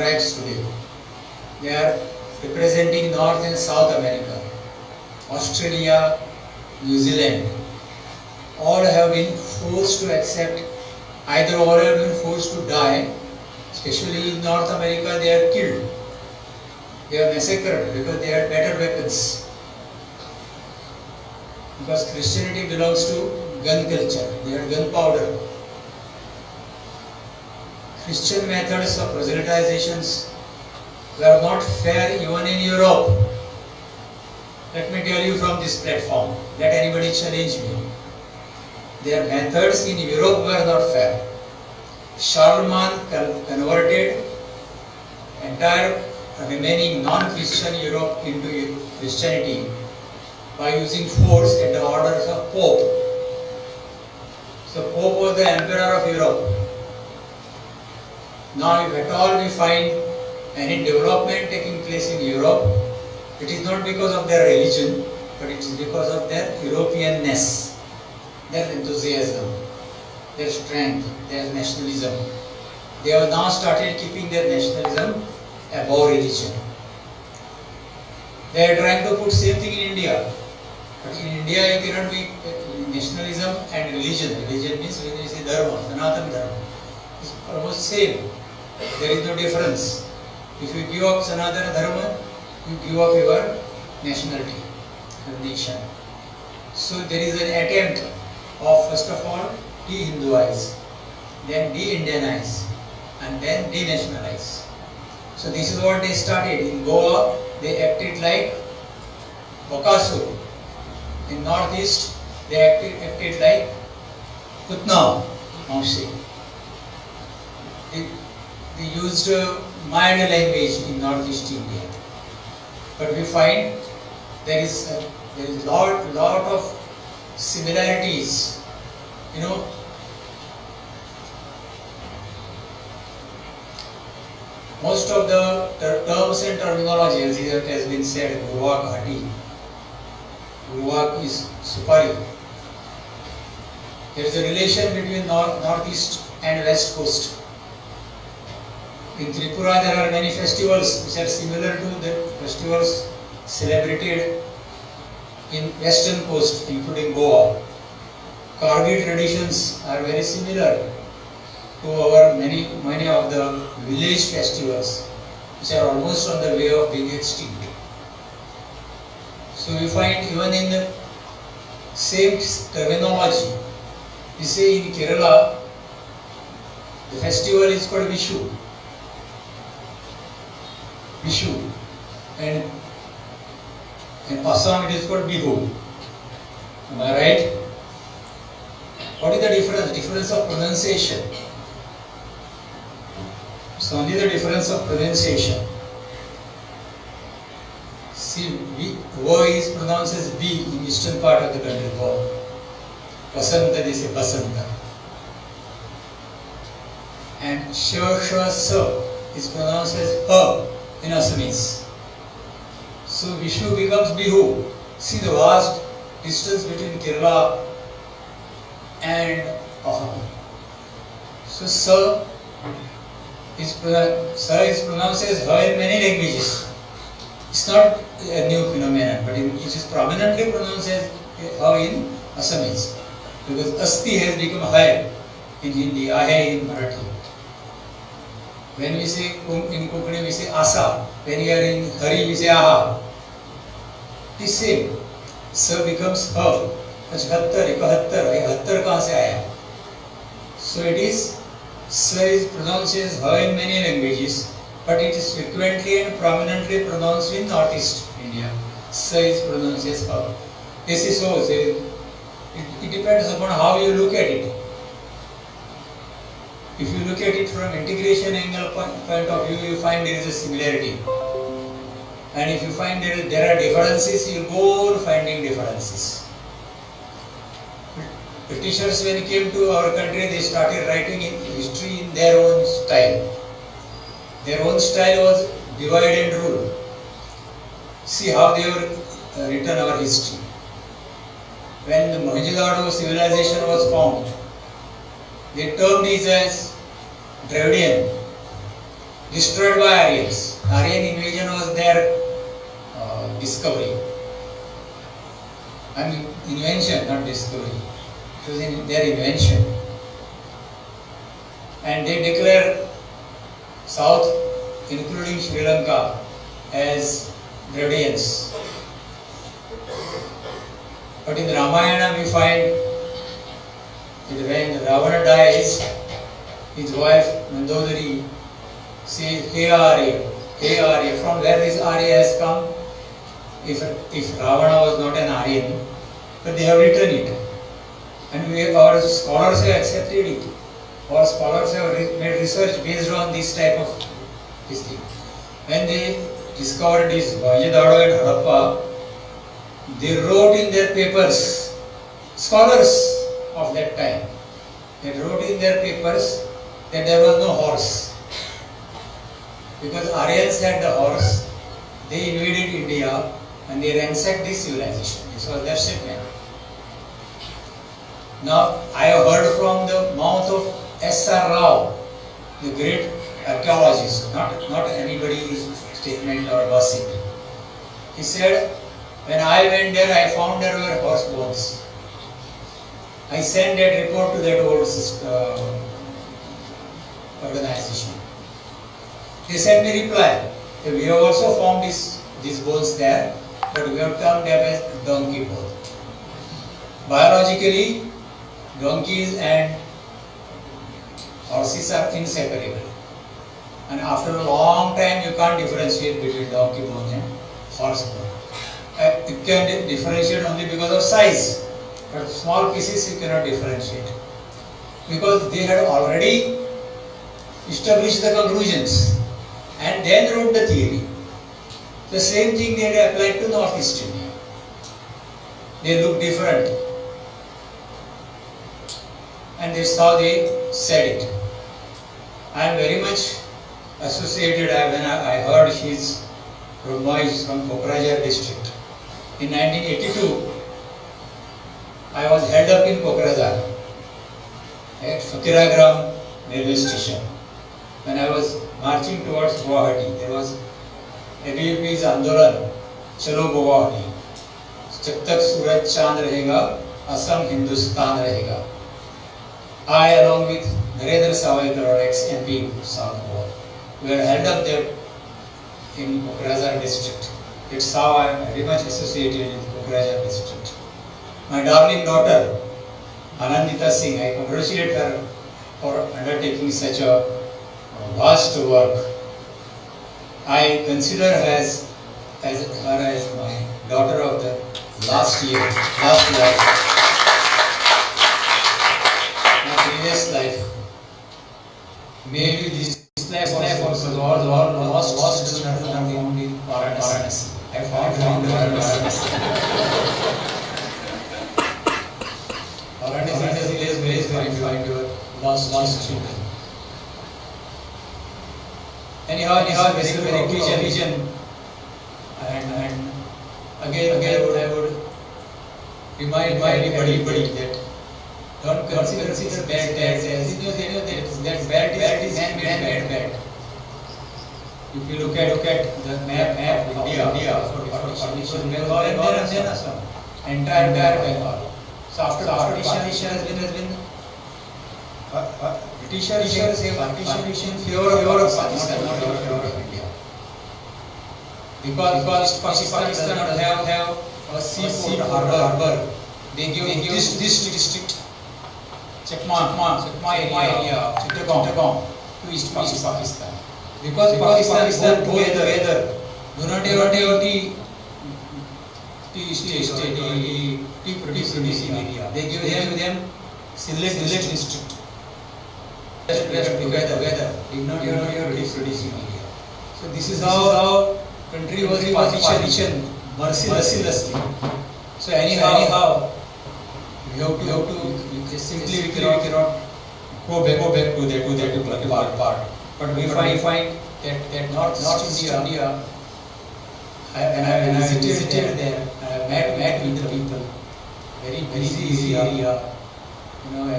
tribes today. They are representing North and South America, Australia, New Zealand. All have been forced to accept, either all have been forced to die, especially in North America they are killed. They are massacred because they had better weapons. Because Christianity belongs to gun culture, they had gunpowder. Christian methods of proselytizations were not fair even in Europe. Let me tell you from this platform, let anybody challenge me. Their methods in Europe were not fair. Charlemagne converted entire remaining non-Christian Europe into Christianity by using force at the orders of Pope. So Pope was the emperor of Europe. Now if at all we find any development taking place in Europe, it is not because of their religion, but it is because of their Europeanness, their enthusiasm, their strength, their nationalism. They have now started keeping their nationalism above religion. They are trying to put same thing in India. But in India you cannot be nationalism and religion. Religion means when you say dharma, Sanatana dharma. It's almost same. There is no difference. If you give up Sanatana dharma, you give up your nationality, your nation. So there is an attempt of first of all de-Hinduize, then de-Indianize, and then de-nationalize. So this is what they started. In Goa, they acted like Bakasur. In Northeast, they acted like Putna, Mausi. They used mild language in Northeast India. But we find there is lot of similarities. You know, most of the terms and terminology, as it has been said, Gurwak Hati, Gurwak is Supari. There is a relation between Northeast and West Coast. In Tripura there are many festivals which are similar to the festivals celebrated in Western Coast, including Goa. Kargi traditions are very similar to our many of the village festivals, which are almost on the way of being extinct. So we find even in the same terminology, we say in Kerala, the festival is called Vishu. Vishu. And in Assam it is called Bihu. Am I right? What is the difference? Difference of pronunciation. It's only the difference of pronunciation. See, V is pronounced as B in eastern part of the country. Basanta, they say Basanta. And Sh is pronounced as H in Assamese. So Vishu becomes Bihu. See the vast distance between Kerala and Assam. So Sa is pronounced as H in many languages. It's not a new phenomenon, but it is prominently pronounced as H in Assamese. Because Asti has become Hai in Hindi, Ahe in Marathi. When we say in Konkani, we say Asa. When we are in Hari, we say Aha. It is same. Sa becomes Ha. 75, 71 कहाँ से आया? So it is, Sa is pronounced as Ha in many languages, but it is frequently and prominently pronounced in Northeast India. Sa is pronounced as Ha. This is so. It depends upon how you look at it. If you look at it from integration angle point of view, you find there is a similarity. And if you find there are differences, you go on finding differences. Britishers, when they came to our country, they started writing in history in their own style. Their own style was divide and rule. See how they have written our history. When the Mohenjo-daro civilization was found, they termed it as Dravidian. destroyed by Aryans. Aryan invasion was their discovery. I mean invention, not discovery. It was their invention. And they declare South, including Sri Lanka, as Dravidians. But in the Ramayana we find that when Ravana dies, his wife Mandodari says, Hey Arya, Hey Arya. From where this Arya has come? If Ravana was not an Aryan, but they have written it. And our scholars have accepted it. Our scholars have made research based on this type of this thing. When they discovered this Mohenjo-daro and Harappa, they wrote in their papers, scholars of that time, they wrote in their papers that there was no horse. Because Aryans had the horse, they invaded India and they ransacked this civilization. This was their statement. Now, I have heard from the mouth of S.R. Rao, the great archaeologist, not anybody's statement or gossip. He said, when I went there, I found there were horse bones. I sent that report to that old organization. They sent me reply. We have also found these bones there, but we have termed them as donkey bone. Biologically, donkeys and horses are inseparable. And after a long time, you can't differentiate between donkey bone and horse bone. You can differentiate only because of size, but small pieces you cannot differentiate. Because they had already established the conclusions and then wrote the theory. The same thing they had applied to Northeast India. They look different. And that's how they said it. I am very much associated when I heard his Brahmais from Kokrajhar district. In 1982, I was held up in Kokrajhar at Fakiragram railway station. When I was marching towards Guwahati, there was ABVP's Andolan, Chalo Guwahati. जब तक सूरज चांद रहेगा, असम हिंदुस्तान रहेगा. I, along with Narendra Sawaikar, our ex-MP South Goa, we were held up there in Kokrajhar district. It's how I am very much associated with Kokrajhar district. My darling daughter, Anandita Singh, I congratulate her for undertaking such a vast work. I consider her as my daughter of the last life, my previous life. Maybe this life also all lost to only Varanasi. I found Varanasi. Varanasi is a place where you find your lost children. Anyhow, very vision. And again, I would remind everybody that don't consider bad as that bad is man-made bad. If you look at the map of India, Bengal and then Assam, entire Bengal. So after partition has been Britishers say partition in favor of Pakistan, not in favor of India. Because Pakistan does not have a seaport harbor, they give this district, Chakma area, Chittagong, to East Pakistan. Because Pakistan together do not have tea producing area. They give them Sylhet district. Together, did not have tea producing area. So this is how country was partitioned mercilessly. So anyhow, we have to simply we cannot go back to that part. But we find that North India, and I visited there, I met with the people. Very easy area. You know, we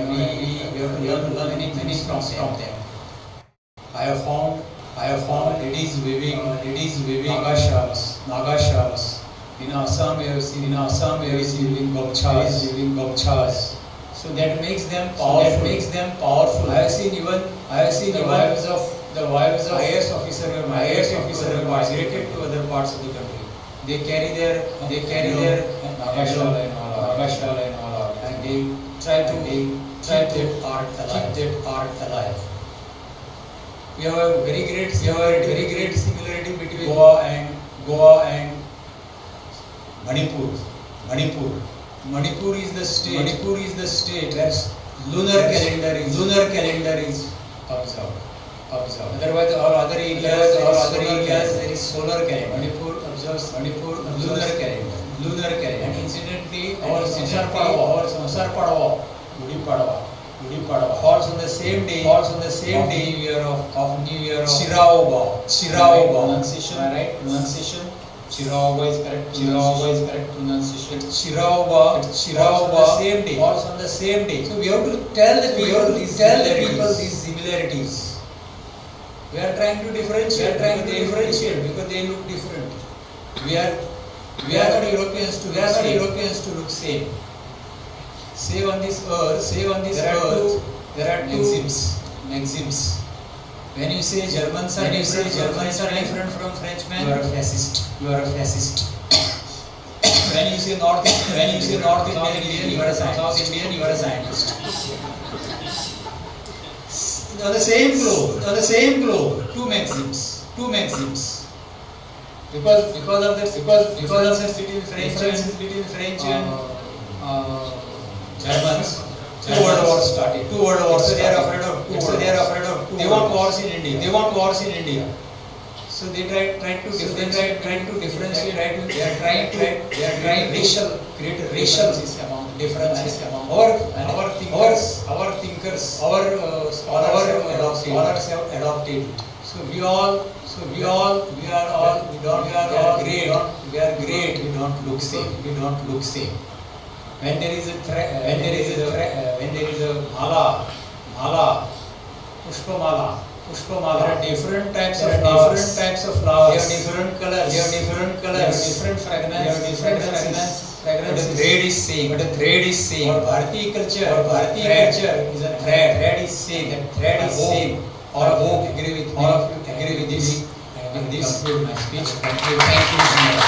have to learn many from them. I have found I have found ladies weaving Naga shawls. In Assam, we have seen weaving gomchas. So that makes them powerful. I have seen even the wives of IAS officer have migrated to other parts of the country. They carry their Naga shawl and all, and they try to keep that art alive. We have a very great similarity between Goa and Manipur. Manipur is the state where lunar calendar is observed. Otherwise, all other areas there is solar calendar. Manipur observes lunar calendar. And incidentally, our Samsar Padwa, Gudi Padwa falls on the same day New Year of Shiraoba. Pronunciation. Shiraoba is correct pronunciation. Shiraoba falls on the same day. So we have to tell the people these similarities. We are trying to differentiate because they look different. We are not Europeans to look same. Save on this earth, there are two maxims. When you say Germans are different from Frenchmen, you are a fascist. When you say North Indian, you are a scientist. On the same globe, two maxims. Because of the between French and Germans, two world wars started. So they are afraid of. They want wars in India. So they try to differentiate. They are trying to create a racial differences among our thinkers, our scholars have adopted it. So we are great. We don't look same. When there is a mala, pushpamala, there are different types of flowers. They have different colors. Different fragrance. But the thread is same. Or Bharati culture is a thread is same. All of you agree with this. And this conclude my speech. Thank you so much.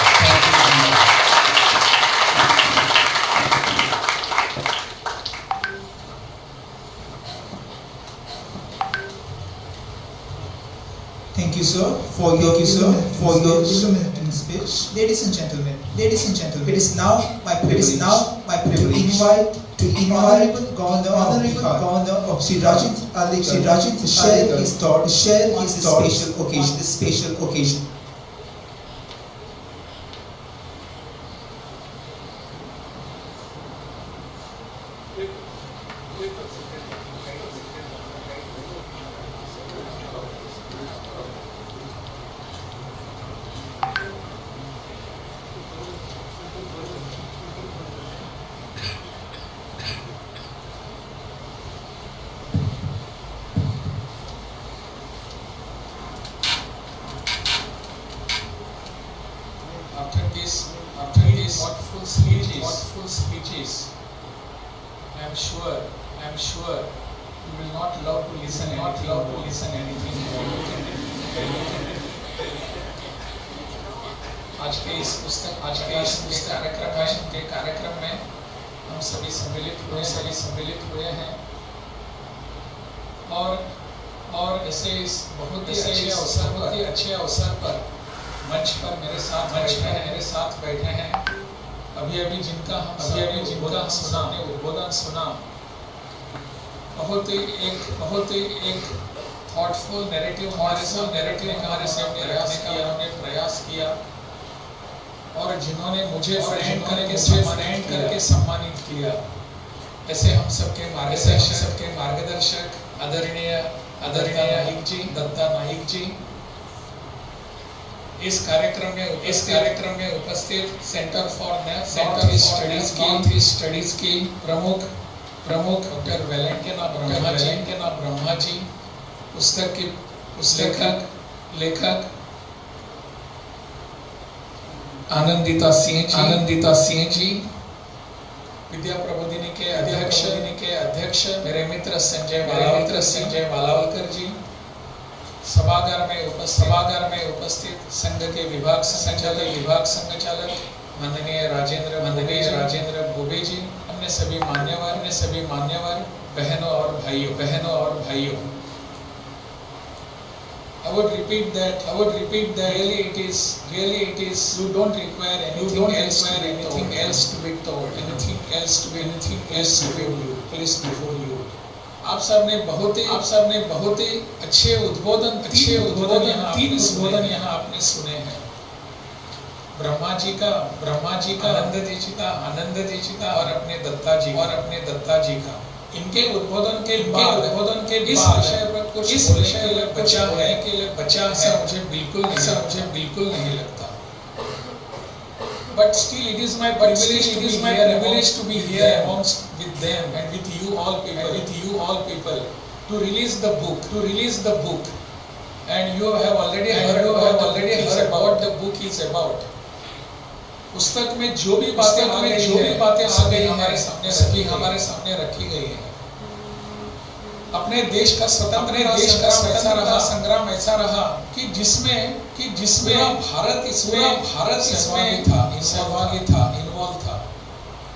Thank you, sir, for your illuminating speech. Ladies and gentlemen, it is now my privilege to invite the Honorable Governor of Sri Rajit to share his thoughts on this special occasion. After these thoughtful speeches, I am sure you will not love to listen anything more. आज के इस पुस्तक कार्यक्रम में हम सभी सम्मिलित हुए हैं और ऐसे इस बहुत ही अच्छे अवसर पर मंच पर मेरे साथ बैठे हैं अभी जिनका हमने उद्बोधन सुना बहुत ही एक थॉटफुल नैरेटिव हमारे सामने प्रयास किया और जिन्होंने मुझे फ्रेंड करके सम्मानित किया ऐसे हम सबके मार्गदर्शक आदरणीय दत्ता नाइक जी इस कार्यक्रम में उपस्थित सेंटर फॉर स्टडीज की प्रमुख डॉक्टर वैलेंटिना ब्रह्मा जी पुस्तक लेखक आनंदिता सिंह जी, विद्या प्रबोधिनी के अध्यक्ष मेरे मित्र संजय वालावलकर जी, सभागार में उपस्थित संघ के विभाग संचालक माननीय राजेंद्र भोबे जी, अन्य सभी मान्यवर बहनों और भाइयों, I would repeat that really it is you don't require anything else to be told, anything else to be placed before you. आप सब ने बहुत ही अच्छे उद्बोधन यहाँ आपने सुने हैं। ब्रह्मा जी का आनंद दीक्षिता और अपने दत्ता जी का इनके उद्बोधन के बाद इस विषय पर कुछ बचा है ऐसा मुझे बिल्कुल नहीं लगता। But still it is my privilege to be here amongst with them and with you all people to release the book and you have already heard what the book is about. पुस्तक में जो भी बातें आ गई हमारे सामने रखी गई है। अपने देश का स्वतंत्रता संग्राम ऐसा रहा कि जिसमें भारत इसमें इन्वॉल्व था।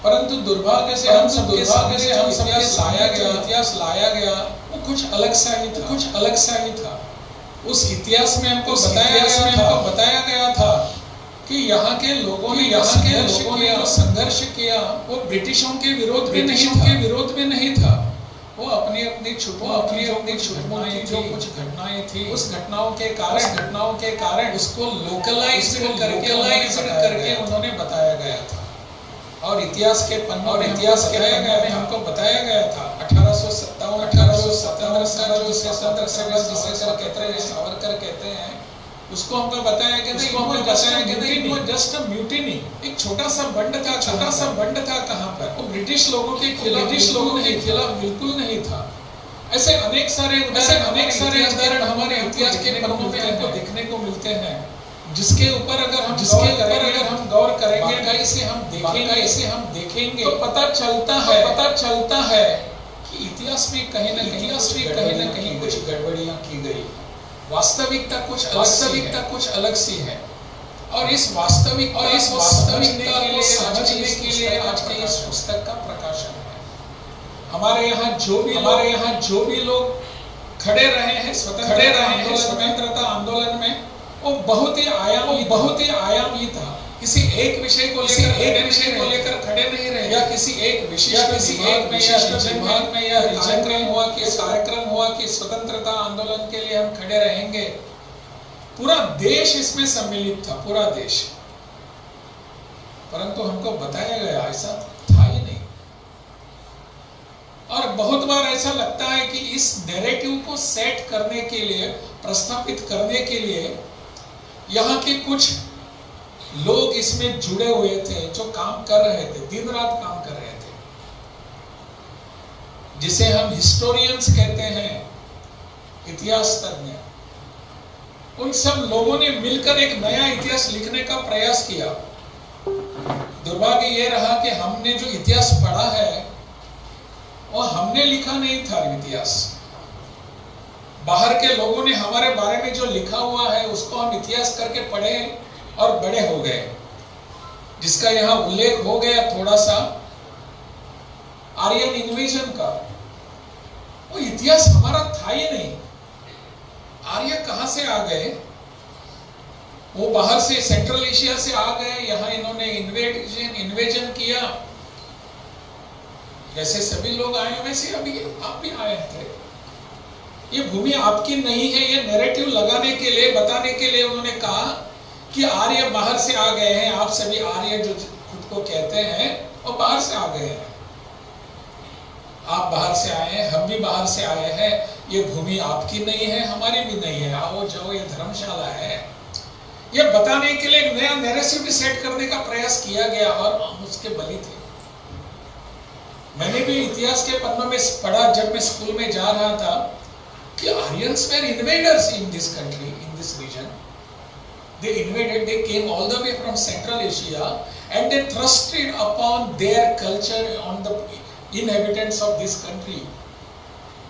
परंतु दुर्भाग्य से हम सबके इतिहास लाया गया वो कुछ अलग सा ही था। उस इतिहास में हमको बताया गया था कि यहाँ के लोगों ने संघर्ष किया वो ब्रिटिशों के विरोध में नहीं था। वो अपनी छुटपुटी जो कुछ घटनाएं थी उस घटनाओं के कारण उसको लोकलाइज करके उन्होंने बताया गया था। और इतिहास के पन्नों में हमको बताया गया था 1857 जिसे सावरकर कहते हैं, उसको हमको बताया गया था जस्ट अ म्यूटिनी, एक छोटा सा बंड था कहाँ पर, वो ब्रिटिश लोगों के खिलाफ बिल्कुल नहीं था। ऐसे अनेक सारे उदाहरण हमारे इतिहास के पन्नों में हमको देखने को मिलते हैं, जिसके ऊपर अगर हम गौर करेंगे इसे हम देखेंगे तो पता चलता है कि इतिहास में कहीं न कहीं कुछ गड़बड़ियां की गई। वास्तविकता कुछ अलग सी है और इस वास्तविकता को समझने के लिए आज के इस पुस्तक का प्रकाशन है। हमारे यहाँ जो भी लोग खड़े रहे हैं स्वतंत्रता आंदोलन में, वो बहुत ही आयामी था। किसी एक विषय को लेकर खड़े नहीं रहे या किसी एक विशेष विभाग में या कार्यक्रम हुआ कि स्वतंत्रता आंदोलन के लिए हम खड़े रहेंगे। पूरा देश इसमें सम्मिलित था, पूरा देश। परंतु हमको बताया गया ऐसा था ही नहीं। और बहुत बार ऐसा लगता है कि इस नैरेटिव को सेट करने के लिए, प्रस्थापित करने के लिए यहाँ के कुछ लोग इसमें जुड़े हुए थे, जो काम कर रहे थे, दिन रात काम कर रहे थे, जिसे हम हिस्टोरियंस कहते हैं, इतिहास तज्ञ। उन सब लोगों ने मिलकर एक नया इतिहास लिखने का प्रयास किया। दुर्भाग्य ये रहा कि हमने जो इतिहास पढ़ा है वो हमने लिखा नहीं था। इतिहास बाहर के लोगों ने हमारे बारे में जो लिखा हुआ है उसको हम इतिहास करके पढ़े और बड़े हो गए, जिसका यहाँ उल्लेख हो गया थोड़ा सा आर्यन इन्वेजन का। वो इतिहास हमारा था ही नहीं। आर्य कहां से आ गए? वो बाहर से सेंट्रल एशिया से आ गए, यहाँ इन्होंने इन्वेजन किया। जैसे सभी लोग आए वैसे अभी आप भी आए थे। ये भूमि आपकी नहीं है, ये नैरेटिव लगाने के लिए, बताने के लिए उन्होंने कहा कि आर्य बाहर से आ गए हैं। आप सभी आर्य जो खुद को कहते हैं वो बाहर से आ गए हैं। आप बाहर से आए हैं, हम भी बाहर से आए हैं। ये भूमि आपकी नहीं है, हमारी भी नहीं है। आओ जाओ, ये धर्मशाला है। ये बताने के लिए एक नया नैरेटिव सेट करने का प्रयास किया गया और हम उसके बली थे। मैंने भी इतिहास के पन्नों में पढ़ा जब मैं स्कूल में जा रहा था कि Aryans were invaders in this country, in this region. they invaded, they came all the way from Central Asia and they thrusted upon their culture on the inhabitants of this country.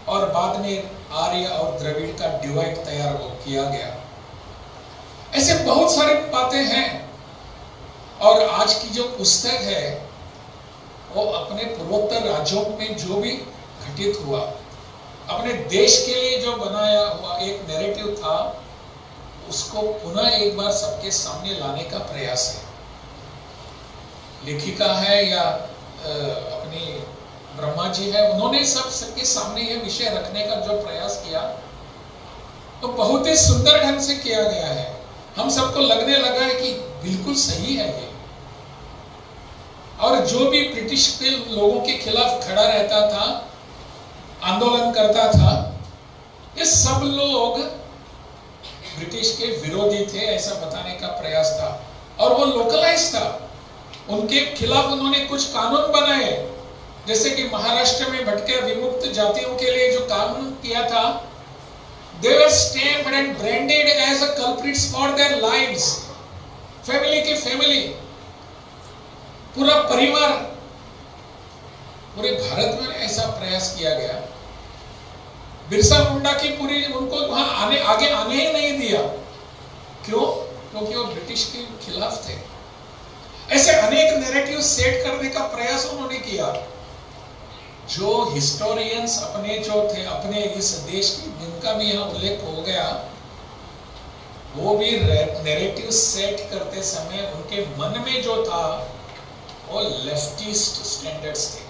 और बाद में आर्य और द्रविड़ का divide तैयार किया गया। ऐसे बहुत सारे बातें हैं। और आज की जो पुस्तक है वो अपने पूर्वोत्तर राज्यों में जो भी घटित हुआ, अपने देश के लिए जो बनाया हुआ एक नैरेटिव था, उसको पुनः एक बार सबके सामने लाने का प्रयास है। लेखिका है या अपनी ब्रह्मा जी है, उन्होंने सबके सामने ये विषय रखने का जो प्रयास किया तो बहुत ही सुंदर ढंग से किया गया है। हम सबको लगने लगा है कि बिल्कुल सही है ये। और जो भी ब्रिटिश के लोगों के खिलाफ खड़ा रहता था, आंदोलन करता था, ये सब लोग ब्रिटिश के विरोधी थे, ऐसा बताने का प्रयास था। और वो लोकलाइज था, उनके खिलाफ उन्होंने कुछ कानून बनाए, जैसे कि महाराष्ट्र में भटके विमुक्त जातियों के लिए जो कानून किया था, they were stamped and branded as a culprits for their lives। Family की फैमिली, पूरा परिवार, पूरे भारत में ऐसा प्रयास किया गया। बिरसा मुंडा की पूरी, उनको वहां आगे आने ही नहीं दिया। क्यों? क्योंकि वो ब्रिटिश के खिलाफ थे। ऐसे अनेक नैरेटिव सेट करने का प्रयास उन्होंने किया। जो हिस्टोरियंस अपने जो थे, अपने इस देश की, जिनका भी यहाँ उल्लेख हो गया, वो भी नैरेटिव सेट करते समय उनके मन में जो था वो लेफ्टिस्ट स्टैंडर्ड्स थे।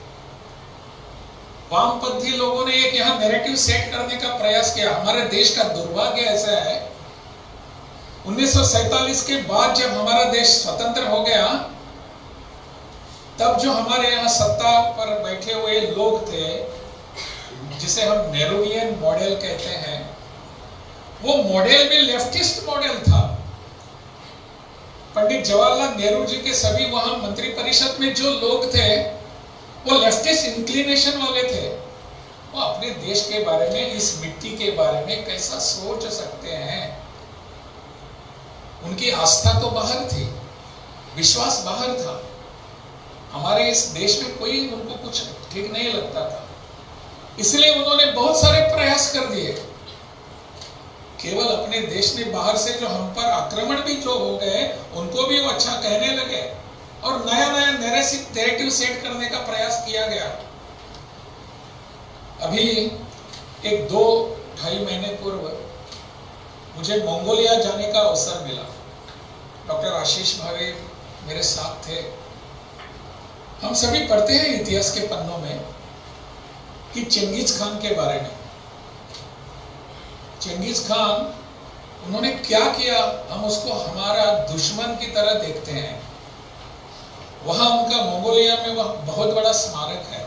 वामपंथी लोगों ने एक यहाँ नैरेटिव सेट करने का प्रयास किया। हमारे देश का दुर्भाग्य ऐसा है, 1947 के बाद जब हमारा देश स्वतंत्र हो गया, तब जो हमारे यहाँ सत्ता पर बैठे हुए लोग थे, जिसे हम नेहरूवियन मॉडल कहते हैं, वो मॉडल भी लेफ्टिस्ट मॉडल था। पंडित जवाहरलाल नेहरू जी के सभी वहां मंत्री परिषद में जो लोग थे, वो लेफ्टिस्ट इंक्लिनेशन वाले थे। वो अपने देश के बारे में, इस मिट्टी के बारे में कैसा सोच सकते हैं? उनकी आस्था तो बाहर थी, विश्वास बाहर था। हमारे इस देश में कोई उनको कुछ ठीक नहीं लगता था, इसलिए उन्होंने बहुत सारे प्रयास कर दिए। केवल अपने देश में बाहर से जो हम पर आक्रमण भी जो हो गए, उनको भी वो अच्छा कहने लगे और नया नया नैरेटिव सेट करने का प्रयास किया गया। अभी एक 2-2.5 महीने पूर्व मुझे मंगोलिया जाने का अवसर मिला। डॉक्टर आशीष भावे मेरे साथ थे। हम सभी पढ़ते हैं इतिहास के पन्नों में कि चेंगिस खान के बारे में। चेंगिस खान, उन्होंने क्या किया, हम उसको हमारा दुश्मन की तरह देखते हैं। वहां उनका मंगोलिया में वह बहुत बड़ा स्मारक है,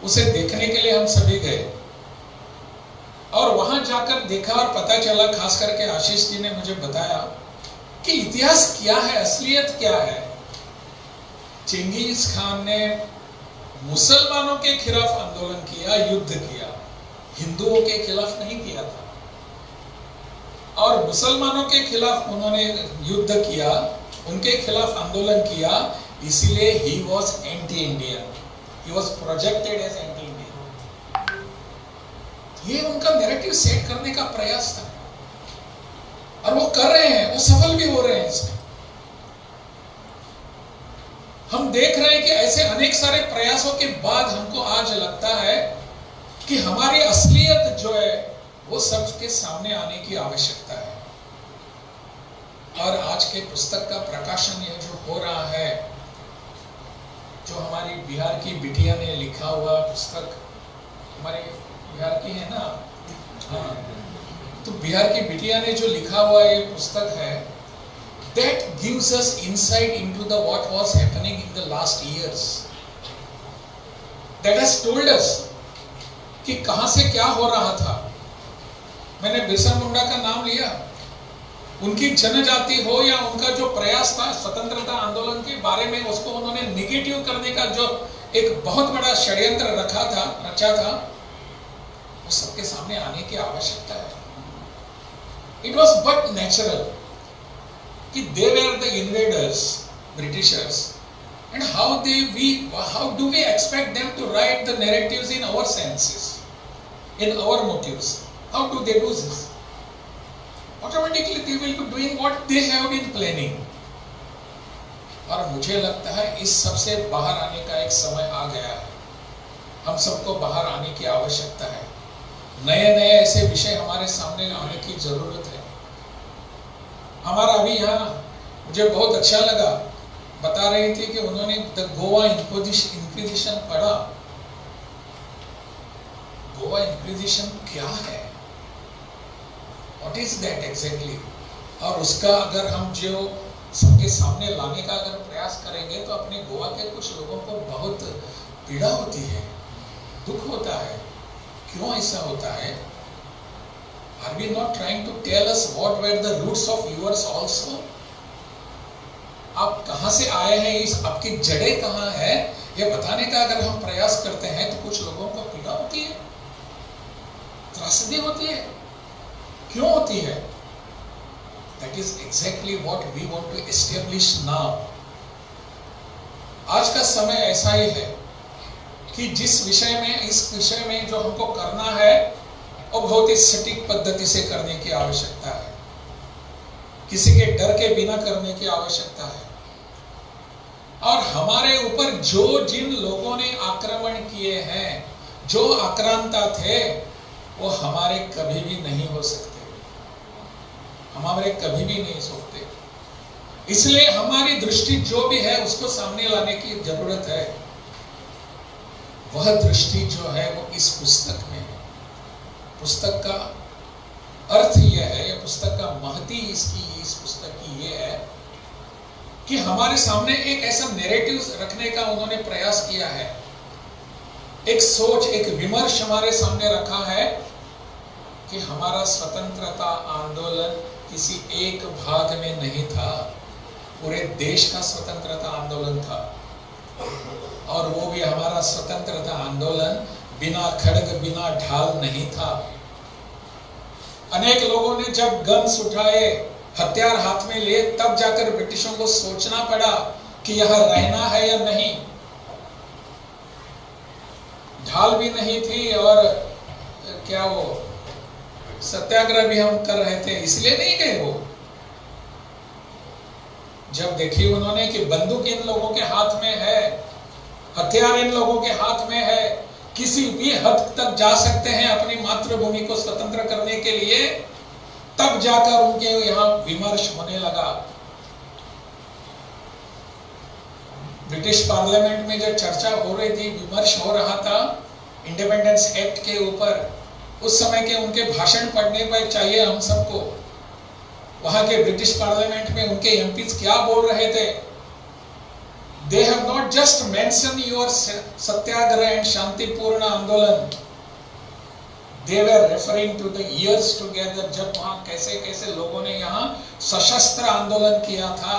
उसे देखने के लिए हम सभी गए और वहां जाकर देखा और पता चला, खास करके आशीष जी ने मुझे बताया कि इतिहास क्या है, असलियत क्या है। चेंगिस खान ने मुसलमानों के खिलाफ आंदोलन किया, युद्ध किया, हिंदुओं के खिलाफ नहीं किया था। और मुसलमानों के खिलाफ उन्होंने युद्ध किया, उनके खिलाफ आंदोलन किया, इसलिए he was anti Indian, he was projected as anti Indian. ये उनका नैरेटिव सेट करने का प्रयास था और वो कर रहे हैं, वो सफल भी हो रहे हैं इसमें। हम देख रहे हैं कि ऐसे अनेक सारे प्रयासों के बाद हमको आज लगता है कि हमारी असलियत जो है वो सबके सामने आने की आवश्यकता है। और आज के पुस्तक का प्रकाशन ये जो हो रहा है, जो हमारी बिहार की बिटिया ने लिखा हुआ पुस्तक, हमारे बिहार की है ना, हाँ, तो बिहार की बिटिया ने जो लिखा हुआ ये पुस्तक है, that gives us insight into the what was happening in the last years, that has told us कि कहां से क्या हो रहा था। मैंने बिरसा मुंडा का नाम लिया, उनकी जनजाति हो या उनका जो प्रयास था स्वतंत्रता आंदोलन के बारे में, उसको उन्होंने निगेटिव करने का जो एक बहुत बड़ा षड्यंत्र रचा था, वो सबके सामने आने की आवश्यकता है। It was but natural कि they were the invaders, Britishers, and how do we expect them to write the narratives in our senses, in our motives? How do they do this? Automatically they will be doing what they have been planning. और मुझे लगता है इस सबसे बाहर आने का एक समय आ गया है। हम सबको बाहर आने की आवश्यकता है। नए ऐसे विषय हमारे सामने आने की जरूरत है। हमारा अभी यहाँ मुझे बहुत अच्छा लगा, बता रही थी कि उन्होंने द गोवा इंक्विजिशन पढ़ा। गोवा इंक्विजिशन क्या है? What is that exactly? और उसका अगर हम जो सबके सामने लाने का अगर प्रयास करेंगे तो अपने गोवा के कुछ लोगों को बहुत पीड़ा होती है, दुख होता है। क्यों ऐसा होता है? Are we not trying to tell us what were the roots of yours also? आप कहां से आए हैं, इस आपकी जड़ें कहां है, ये बताने का अगर हम प्रयास करते हैं तो कुछ लोगों को पीड़ा होती है, त्रासदी होती है। क्यों होती है? That is exactly what we want to establish now. आज का समय ऐसा ही है कि इस विषय में जो हमको करना है वो बहुत ही सटीक पद्धति से करने की आवश्यकता है। किसी के डर के बिना करने की आवश्यकता है। और हमारे ऊपर जिन लोगों ने आक्रमण किए हैं, जो आक्रांता थे, वो हमारे कभी भी नहीं हो सकते, हमारे कभी भी नहीं सोचते। इसलिए हमारी दृष्टि जो भी है उसको सामने लाने की जरूरत है। वह दृष्टि जो है वो इस पुस्तक में है। पुस्तक का अर्थ यह है, या पुस्तक का महती इस पुस्तक की ये है कि हमारे सामने एक ऐसा नैरेटिव रखने का उन्होंने प्रयास किया है। एक सोच, एक विमर्श हमारे सामने रखा है कि हमारा स्वतंत्रता आंदोलन किसी एक भाग में नहीं था, पूरे देश का स्वतंत्रता आंदोलन था। और वो भी हमारा स्वतंत्रता आंदोलन बिना खड्ग बिना ढाल नहीं था। अनेक लोगों ने जब गन्स उठाए, हथियार हाथ में लिए, तब जाकर ब्रिटिशों को सोचना पड़ा कि यह रहना है या नहीं। ढाल भी नहीं थी और क्या वो सत्याग्रह भी हम कर रहे थे, इसलिए नहीं गए वो। जब देखी उन्होंने कि बंदूक इन लोगों के हाथ में है, हथियार इन लोगों के हाथ में है, किसी भी हद तक जा सकते हैं अपनी मातृभूमि को स्वतंत्र करने के लिए, तब जाकर उनके यहाँ विमर्श होने लगा। ब्रिटिश पार्लियामेंट में जब चर्चा हो रही थी, विमर्श हो रहा था इंडिपेंडेंस एक्ट के ऊपर, उस समय के उनके भाषण पढ़ने पर चाहिए हम सबको। वहां के ब्रिटिश पार्लियामेंट में उनके एमपीज क्या बोल रहे थे? They have not just mentioned your Satyagraha and शांतिपूर्ण आंदोलन, they were referring to the years together, जब वहां कैसे कैसे लोगों ने यहाँ सशस्त्र आंदोलन किया था,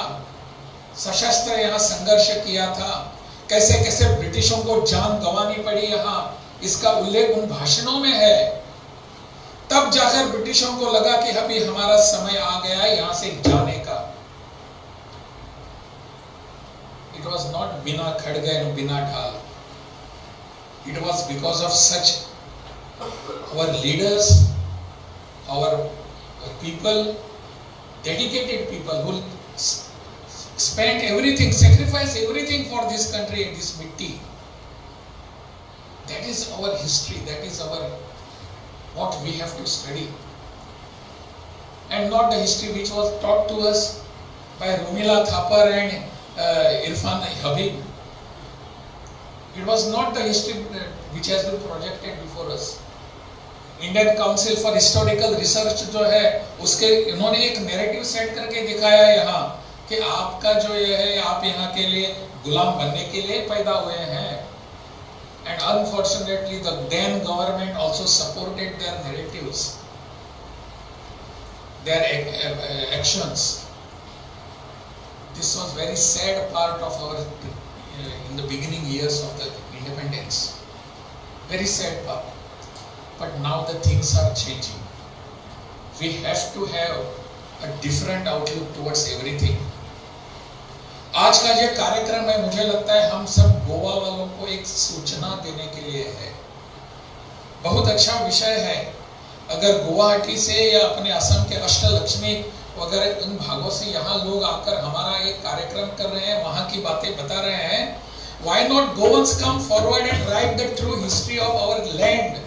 सशस्त्र यहाँ संघर्ष किया था, कैसे कैसे ब्रिटिशों को जान गंवानी पड़ी यहाँ, इसका उल्लेख उन भाषणों में है। तब जाकर ब्रिटिशों को लगा कि अभी हमारा समय आ गया है यहाँ से जाने का। It was not बिना खड्ग और बिना ढाल। It was because of such our leaders, our people, dedicated people who spent everything, sacrificed everything for this country and this mitti. That is our history. That is what we have to study, and not the history which was taught to us by Rumila Thapar and Irfan Habib. It was not the history which has been projected before us. Indian Council for Historical Research जो है, उसके इन्होंने एक narrative set करके दिखाया यहाँ कि आपका जो ये है, आप यहाँ के लिए गुलाम बनने के लिए पैदा हुए हैं। And unfortunately, the then government also supported their narratives, their actions. This was very sad part of our in the beginning years of the independence. Very sad part. But now the things are changing. We have to have a different outlook towards everything. आज का ये कार्यक्रम है, मुझे लगता है हम सब गोवा वालों को एक सूचना देने के लिए है। बहुत अच्छा विषय है। अगर गुवाहाटी से या अपने असम के अष्टलक्ष्मी वगैरह इन भागों से यहाँ लोग आकर हमारा एक कार्यक्रम कर रहे हैं, वहां की बातें बता रहे हैं, why not Goans come forward and write the true history of our land?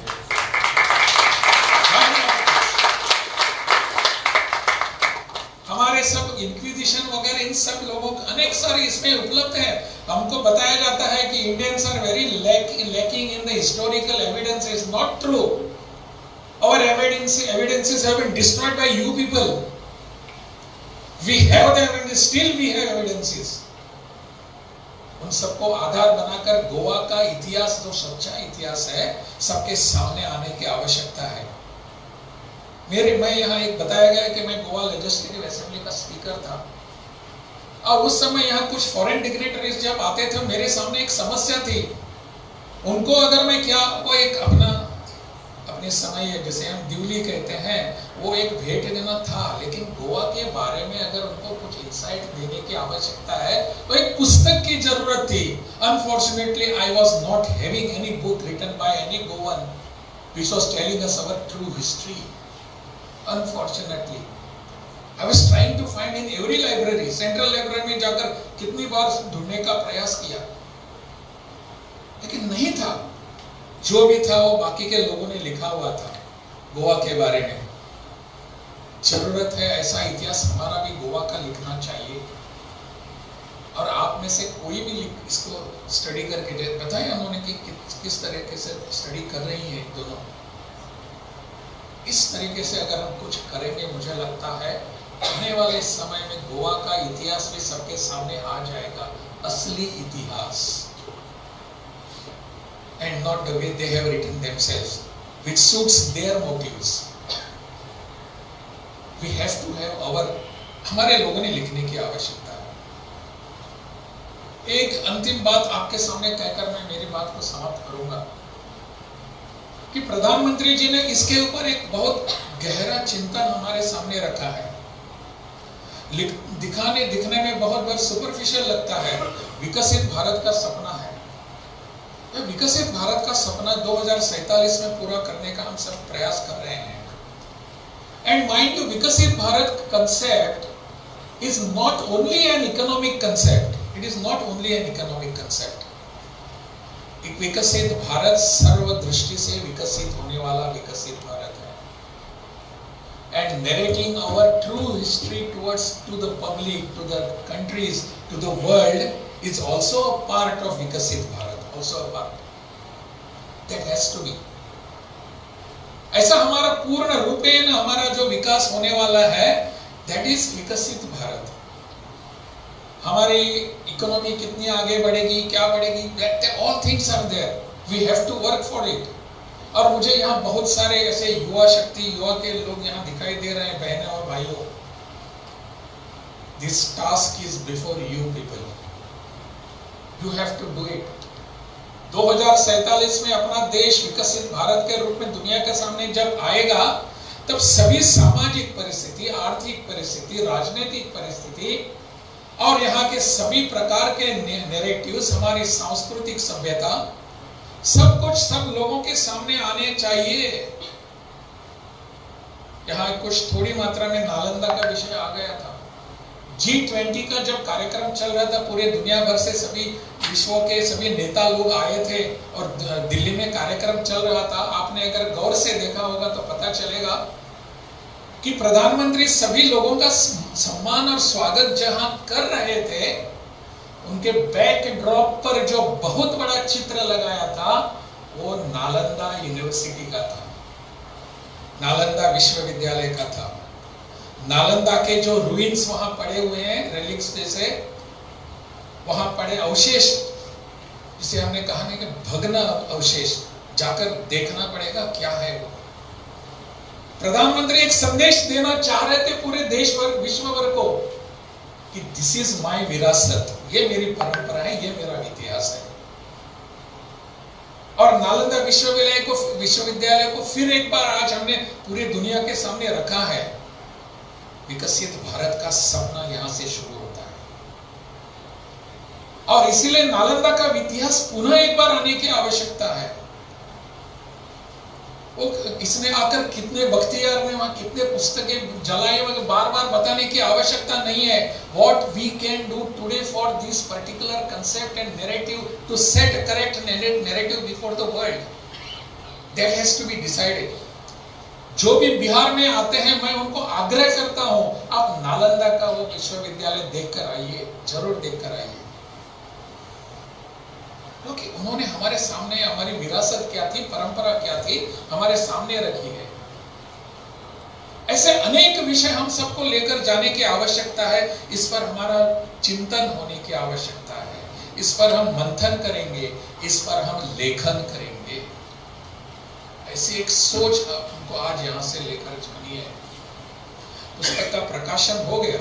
हमारे सब इंक्विजिशन वगैरह इन सब लोगों अनेक सारे इसमें उपलब्ध है। हमको बताया जाता है कि Indians are very lacking in the historical evidence is not true. Our evidences have been destroyed by you people. We have the evidence, still we have evidences. उन सबको आधार बनाकर गोवा का इतिहास, जो सच्चा इतिहास है, सबके सामने आने की आवश्यकता है। मैं यहाँ एक बताया गया कि मैं गोवा लेजिस्लेटिव असेंबली का स्पीकर था और उस समय यहाँ कुछ फॉरेन डिग्नेटरीज जब आते थे, मेरे सामने एक समस्या थी। उनको अगर मैं क्या वो एक अपने समय जिसे हम ड्यूली कहते हैं, वो एक भेंट देना था, लेकिन गोवा के बारे में अगर उनको कुछ इंसाइट देने की आवश्यकता है तो एक पुस्तक की जरूरत थी। Unfortunately I was not having any book written by any Goan which was telling us our true history. Unfortunately I was trying to find in every library, central library में जाकर कितनी बार ढूंढने का प्रयास किया, लेकिन नहीं था। जो भी था वो बाकी के लोगों ने लिखा हुआ था गोवा के बारे में। जरूरत है ऐसा इतिहास हमारा भी गोवा का लिखना चाहिए। और आप में से कोई भी इसको स्टडी करके बताएं उन्होंने कि किस तरीके से स्टडी कर रही है दोनों। इस तरीके से अगर हम कुछ करेंगे, मुझे लगता है आने वाले समय में गोवा का इतिहास भी सबके सामने आ जाएगा, असली इतिहास, and not the way they have written themselves, which suits their motives. We have to have हमारे लोगों ने लिखने की आवश्यकता है। एक अंतिम बात आपके सामने कहकर मैं मेरी बात को समाप्त करूंगा कि प्रधानमंत्री जी ने इसके ऊपर एक बहुत गहरा चिंतन हमारे सामने रखा है। दिखने में बहुत सुपरफिशियल लगता है। विकसित भारत का सपना है। विकसित भारत का सपना 2047 में पूरा करने का हम सब प्रयास कर रहे हैं। एंड माइंड यू, विकसित Bharat concept is not only an economic concept, it is not only an economic concept. एक विकसित भारत सर्व दृष्टि से विकसित होने वाला विकसित भारत है। And narrating our true history to the public, to the countries, to the world is also a part of विकसित भारत। Also a part that has to be। ऐसा हमारा पूर्ण रूपेण हमारा जो विकास होने वाला है, that is विकसित भारत। हमारी इकोनॉमी कितनी आगे बढ़ेगी, क्या बढ़ेगी, all things are there, we have to work for it। और मुझे यहाँ बहुत सारे ऐसे युवा के लोग यहाँ दिखाई दे रहे हैं, बहनें और भाइयों। This task is before you people, you have to do it। 2047 में अपना देश विकसित भारत के रूप में दुनिया के सामने जब आएगा, तब सभी सामाजिक परिस्थिति, आर्थिक परिस्थिति, राजनीतिक परिस्थिति और यहाँ के सभी प्रकार के नैरेटिव्स, हमारी सांस्कृतिक सभ्यता, सब कुछ सब लोगों के सामने आने चाहिए। यहाँ कुछ थोड़ी मात्रा में नालंदा का विषय आ गया था। G20 का जब कार्यक्रम चल रहा था, पूरे दुनिया भर से सभी विश्व के सभी नेता लोग आए थे और दिल्ली में कार्यक्रम चल रहा था। आपने अगर गौर से देखा होगा तो पता चलेगा कि प्रधानमंत्री सभी लोगों का सम्मान और स्वागत जहां कर रहे थे, उनके बैक ड्रॉप पर जो बहुत बड़ा चित्र लगाया था वो नालंदा यूनिवर्सिटी का था, नालंदा विश्वविद्यालय का था। नालंदा के जो रूइंस वहां पड़े हुए हैं, रेलिक्स जैसे वहां पड़े अवशेष, जिसे हमने कहा नहीं कि भग्न अवशेष, जाकर देखना पड़ेगा क्या है वो। प्रधानमंत्री एक संदेश देना चाह रहे थे पूरे देश भर, विश्व भर को कि दिस इज माय विरासत, ये मेरी परंपरा है, ये मेरा इतिहास है। और नालंदा विश्वविद्यालय को फिर एक बार आज हमने पूरी दुनिया के सामने रखा है। विकसित भारत का सपना यहाँ से शुरू होता है। और इसीलिए नालंदा का इतिहास पुनः एक बार आने की आवश्यकता है। वो इसने आकर कितने बख्तियार ने वहां कितने पुस्तकें जलाई, मगर बार बार बताने की आवश्यकता नहीं है। What we can do today for this particular concept and narrative to set correct narrative before the world, that has to be decided. जो भी बिहार में आते हैं मैं उनको आग्रह करता हूं, आप नालंदा का वो विश्वविद्यालय देखकर आइए, जरूर देखकर आइए, क्योंकि उन्होंने हमारे सामने हमारी विरासत क्या थी, परंपरा क्या थी, हमारे सामने रखी है। ऐसे अनेक विषय हम सबको लेकर जाने की आवश्यकता है। इस पर हमारा चिंतन होने की आवश्यकता है, इस पर हम मंथन करेंगे, इस पर हम लेखन करेंगे। ऐसी एक सोच हमको आज यहां से लेकर जानी है। पुस्तक का प्रकाशन हो गया,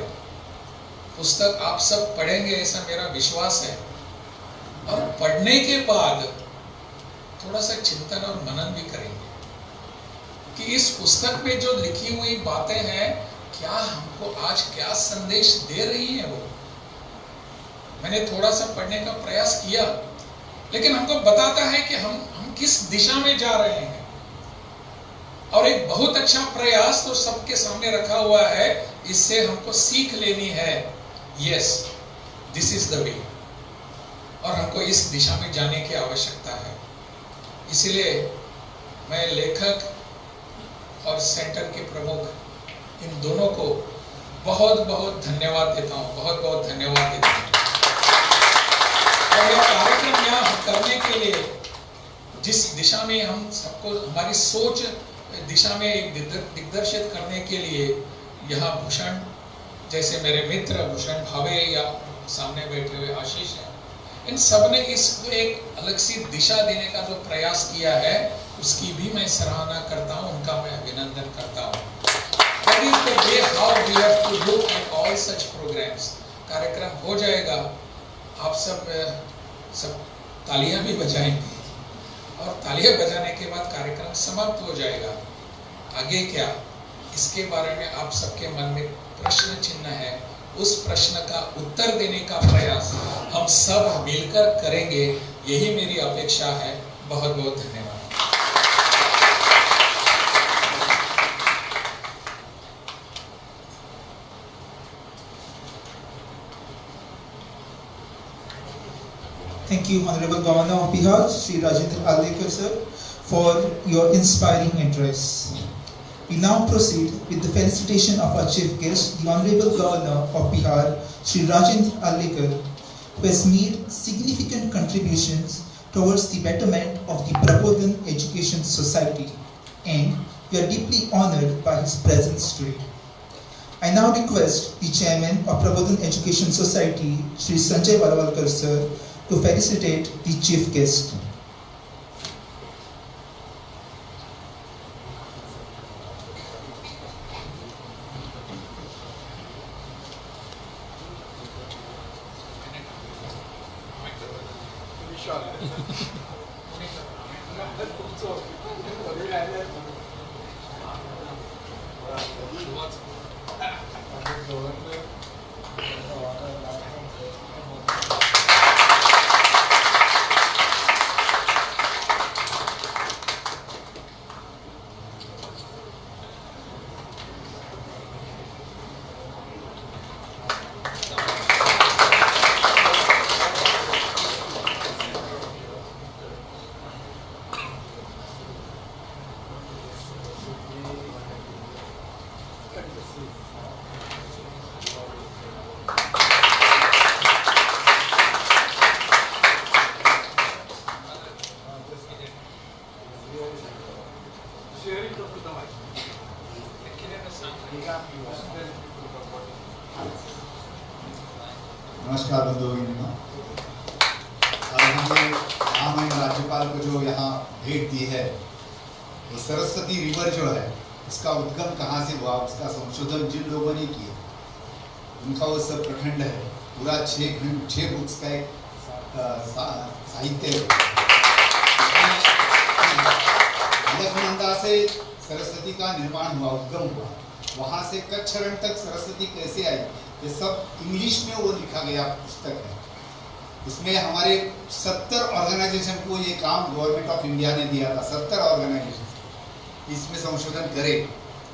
पुस्तक आप सब पढ़ेंगे ऐसा मेरा विश्वास है, और पढ़ने के बाद थोड़ा सा चिंतन और मनन भी करेंगे कि इस पुस्तक में जो लिखी हुई बातें हैं, क्या हमको आज क्या संदेश दे रही है। वो मैंने थोड़ा सा पढ़ने का प्रयास किया, लेकिन हमको बताता है कि हम किस दिशा में जा रहे हैं। और एक बहुत अच्छा प्रयास तो सबके सामने रखा हुआ है, इससे हमको सीख लेनी है। Yes, this is the way, और हमको इस दिशा में जाने की आवश्यकता है। इसलिए मैं लेखक और सेंटर के प्रमुख इन दोनों को बहुत बहुत धन्यवाद देता हूं, बहुत बहुत धन्यवाद देता हूं। और यह कार्यक्रम यहाँ करने के लिए, जिस दिशा में हम सबको हमारी सोच दिशा में दिग्दर्शित करने के लिए, यहाँ भूषण जैसे मेरे मित्र भूषण भावे या सामने बैठे हुए आशीष हैं, इन सब ने इसको एक अलग सी दिशा देने का जो प्रयास किया है, उसकी भी मैं सराहना करता हूं, उनका मैं अभिनंदन करता हूं। That is the way how we have to look at all such programs. कार्यक्रम हो जाएगा, आप सब तालियां भी बजाएंगे, और तालियां बजाने के बाद कार्यक्रम समाप्त हो जाएगा। आगे क्या, इसके बारे में आप सबके मन में प्रश्न चिन्ह है, उस प्रश्न का उत्तर देने का प्रयास हम सब मिलकर करेंगे, यही मेरी अपेक्षा है। बहुत बहुत धन्यवाद। Thank you, Honorable Governor of Bihar, Shri Rajendra Allekar sir, for your inspiring address. We now proceed with the felicitation of our chief guest, the Honorable Governor of Bihar, Shri Rajendra Allekar, who has made significant contributions towards the betterment of the Prabodhan Education Society, and we are deeply honored by his presence today. I now request the Chairman of Prabodhan Education Society, Shri Sanjay Valwalkar sir, to felicitate the chief guest. नमस्कार बंधुओं, आज हमने महामहिम राज्यपाल को जो यहाँ भेंट दी है, वो सरस्वती रिवर जो है उसका उद्गम कहाँ से हुआ, उसका संशोधन जिन लोगों ने किया उनका वो सब प्रखंड है। पूरा 6 बुक्स का एक साहित्य है। अलकनंदा से सरस्वती का निर्माण हुआ, उद्गम हुआ। वहाँ से कच्छरण तक सरस्वती कैसे आई, ये सब इंग्लिश में वो लिखा गया पुस्तक है। इसमें हमारे 70 ऑर्गेनाइजेशन को ये काम गवर्नमेंट ऑफ इंडिया ने दिया था, 70 ऑर्गेनाइजेशन इसमें संशोधन करे।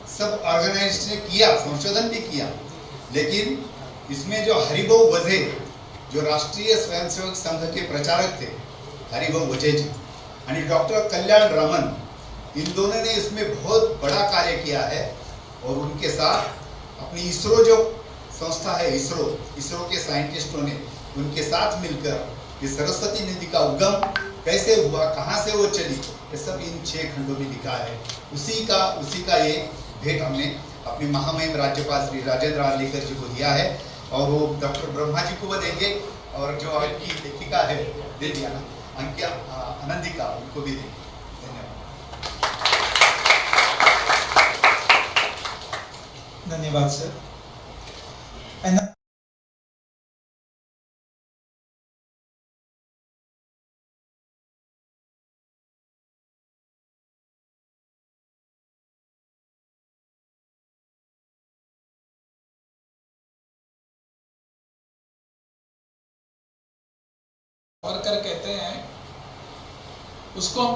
सब ऑर्गेनाइजेशन ने किया, संशोधन भी किया, लेकिन इसमें जो हरिभाऊ वजे, जो राष्ट्रीय स्वयंसेवक संघ के प्रचारक थे, हरिभाऊ वजे जी और डॉक्टर कल्याण रमन, इन दोनों ने इसमें बहुत बड़ा कार्य किया है। और उनके साथ अपनी इसरो जो संस्था है, इसरो के साइंटिस्टों ने उनके साथ मिलकर ये सरस्वती नदी का उगम कैसे हुआ, कहाँ से वो चली, ये सब इन 6 खंडों में लिखा है। उसी का ये भेंट हमने अपने महामहिम राज्यपाल श्री राजेंद्र आर्लेकर जी को दिया है, और वो डॉक्टर ब्रह्मा जी को वो देंगे, और जो आपकी लेखिका है दे दिया ना, अंकिया आनंदिका, उनको भी देंगे। धन्यवाद सर। And सावरकर कहते हैं, उसको हम